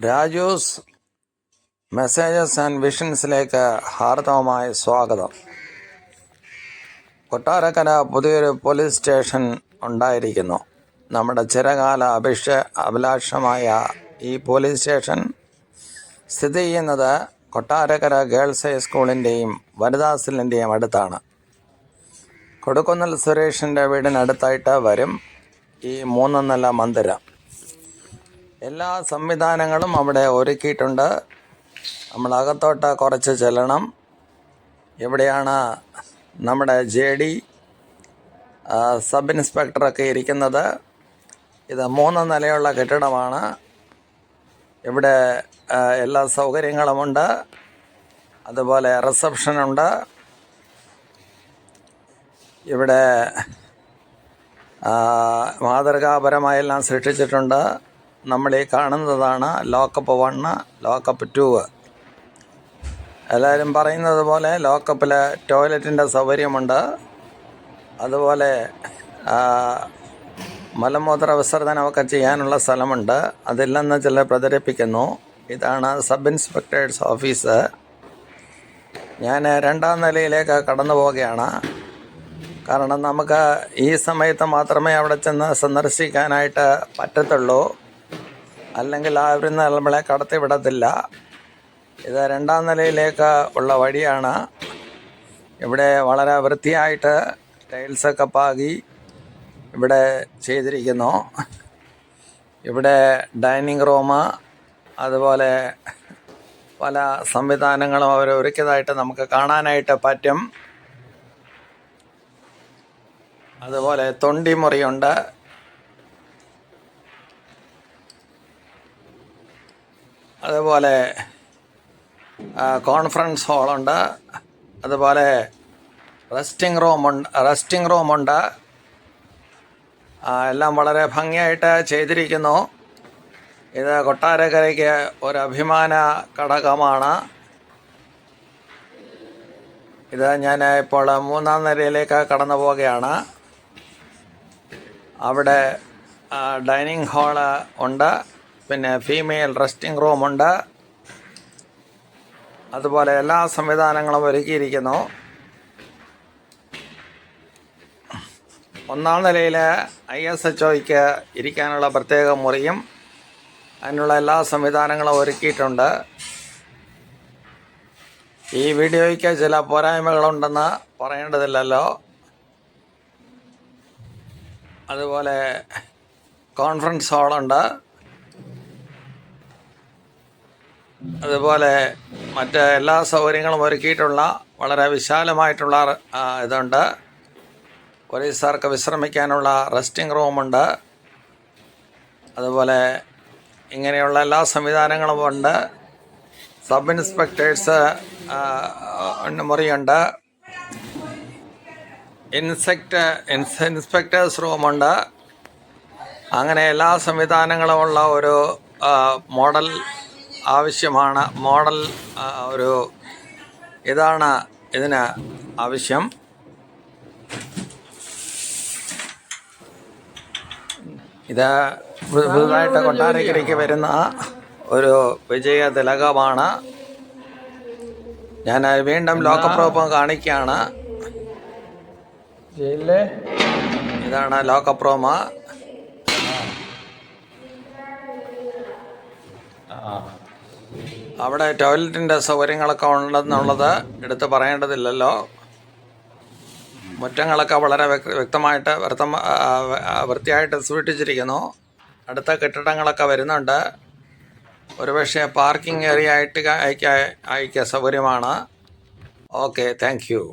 Raju's messages and വിഷൻസിലേക്ക് ഹാർദവമായ സ്വാഗതം. കൊട്ടാരക്കര പുതിയൊരു police station ഉണ്ടായിരിക്കുന്നു. നമ്മുടെ ചിരകാല അഭിലാഷമായ ഈ പോലീസ് സ്റ്റേഷൻ സ്ഥിതി ചെയ്യുന്നത് കൊട്ടാരക്കര ഗേൾസ് ഹൈസ്കൂളിൻ്റെയും വനിതാ സെല്ലിൻ്റെയും അടുത്താണ്. കൊടുക്കുന്നിൽ സുരേഷിൻ്റെ വീടിനടുത്തായിട്ട് വരും ഈ 3 നില മന്ദിരം. എല്ലാ സംവിധാനങ്ങളും അവിടെ ഒരുക്കിയിട്ടുണ്ട്. നമ്മൾ അകത്തോട്ട് കുറച്ച് ചെല്ലണം. ഇവിടെയാണ് നമ്മുടെ JD സബ് ഇൻസ്പെക്ടറൊക്കെ ഇരിക്കുന്നത്. ഇത് 3 നിലയുള്ള കെട്ടിടമാണ്. ഇവിടെ എല്ലാ സൗകര്യങ്ങളുമുണ്ട്. അതുപോലെ റിസപ്ഷനുണ്ട്. ഇവിടെ മാതൃകാപരമായെല്ലാം സൃഷ്ടിച്ചിട്ടുണ്ട്. നമ്മൾ ഈ കാണുന്നതാണ് ലോക്കപ്പ് 1, ലോക്കപ്പ് 2. എല്ലാവരും പറയുന്നത് പോലെ ലോക്കപ്പിൽ ടോയ്ലറ്റിൻ്റെ സൗകര്യമുണ്ട്. അതുപോലെ മലമൂത്ര വിസർജനമൊക്കെ ചെയ്യാനുള്ള സ്ഥലമുണ്ട്. അതില്ലെന്ന് ചിലർ പ്രചരിപ്പിക്കുന്നു. ഇതാണ് സബ് ഇൻസ്പെക്ടേഴ്സ് ഓഫീസ്. ഞാൻ 2ാം നിലയിലേക്ക് കടന്നു പോവുകയാണ്. കാരണം നമുക്ക് ഈ സമയത്ത് മാത്രമേ അവിടെ ചെന്ന് സന്ദർശിക്കാനായിട്ട് പറ്റത്തുള്ളൂ. അല്ലെങ്കിൽ ആരും നമ്മളെ കടത്തി വിടത്തില്ല. ഇത് 2ാം നിലയിലേക്ക് ഉള്ള വഴിയാണ്. ഇവിടെ വളരെ വൃത്തിയായിട്ട് ടൈൽസൊക്കെ പാകി ഇവിടെ ചെയ്തിരിക്കുന്നു. ഇവിടെ ഡൈനിങ് റൂം, അതുപോലെ പല സംവിധാനങ്ങളും അവർ ഒരുക്കിയതായിട്ട് നമുക്ക് കാണാനായിട്ട് പറ്റും. അതുപോലെ തൊണ്ടിമുറിയുണ്ട്. അതുപോലെ കോൺഫറൻസ് ഹാളുണ്ട്. അതുപോലെ റെസ്റ്റിംഗ് റൂമുണ്ട്. എല്ലാം വളരെ ഭംഗിയായിട്ട് ചെയ്തിരിക്കുന്നു. ഇത് കൊട്ടാരക്കരയ്ക്ക് ഒരു അഭിമാന ഘടകമാണ്. ഇത് ഞാൻ ഇപ്പോൾ 3ാം നിലയിലേക്ക് കടന്നു പോവുകയാണ്. അവിടെ ഡൈനിങ് ഹാള് ഉണ്ട്. പിന്നെ ഫീമെയിൽ റെസ്റ്റിംഗ് റൂമുണ്ട്. അതുപോലെ എല്ലാ സംവിധാനങ്ങളും ഒരുക്കിയിരിക്കുന്നു. 1ാം നിലയിൽ ISHOയ്ക്ക് ഇരിക്കാനുള്ള പ്രത്യേക മുറിയും അതിനുള്ള എല്ലാ സംവിധാനങ്ങളും ഒരുക്കിയിട്ടുണ്ട്. ഈ വീഡിയോയ്ക്ക് ചില പോരായ്മകളുണ്ടെന്ന് പറയേണ്ടതില്ലല്ലോ. അതുപോലെ കോൺഫറൻസ് ഹാളുണ്ട്. അതുപോലെ മറ്റ് എല്ലാ സൗകര്യങ്ങളും ഒരുക്കിയിട്ടുള്ള വളരെ വിശാലമായിട്ടുള്ള ഇതുണ്ട്. പോലീസുകാർക്ക് വിശ്രമിക്കാനുള്ള റെസ്റ്റിംഗ് റൂമുണ്ട്. അതുപോലെ ഇങ്ങനെയുള്ള എല്ലാ സംവിധാനങ്ങളും ഉണ്ട്. Sub inspectors മുറിയുണ്ട്. ഇൻസ്പെക്ടേഴ്സ് റൂമുണ്ട്. അങ്ങനെ എല്ലാ സംവിധാനങ്ങളുമുള്ള ഒരു മോഡൽ ആവശ്യമാണ്. ഒരു ഇതാണ് ഇതിന് ആവശ്യം. ഇത് പുതുതായിട്ട് കൊട്ടാരക്കരയ്ക്ക് വരുന്ന ഒരു വിജയ തിലകമാണ്. ഞാൻ വീണ്ടും ലോക്കപ്പ് റൂം കാണിക്കുകയാണ്. ഇതാണ് ലോക്കപ്പ് റൂം. അവിടെ ടോയ്ലറ്റിൻ്റെ സൗകര്യങ്ങളൊക്കെ ഉണ്ടെന്നുള്ളത് എടുത്ത് പറയേണ്ടതില്ലല്ലോ. മുറ്റങ്ങളൊക്കെ വളരെ വ്യക്തമായിട്ട് വൃത്തിയായിട്ട് സൂക്ഷിച്ചിരിക്കുന്നു. അടുത്ത കെട്ടിടങ്ങളൊക്കെ വരുന്നുണ്ട്. ഒരുപക്ഷെ പാർക്കിംഗ് ഏരിയ ആയിട്ട് അയക്കാൻ സൗകര്യമാണ്. Okay, thank you.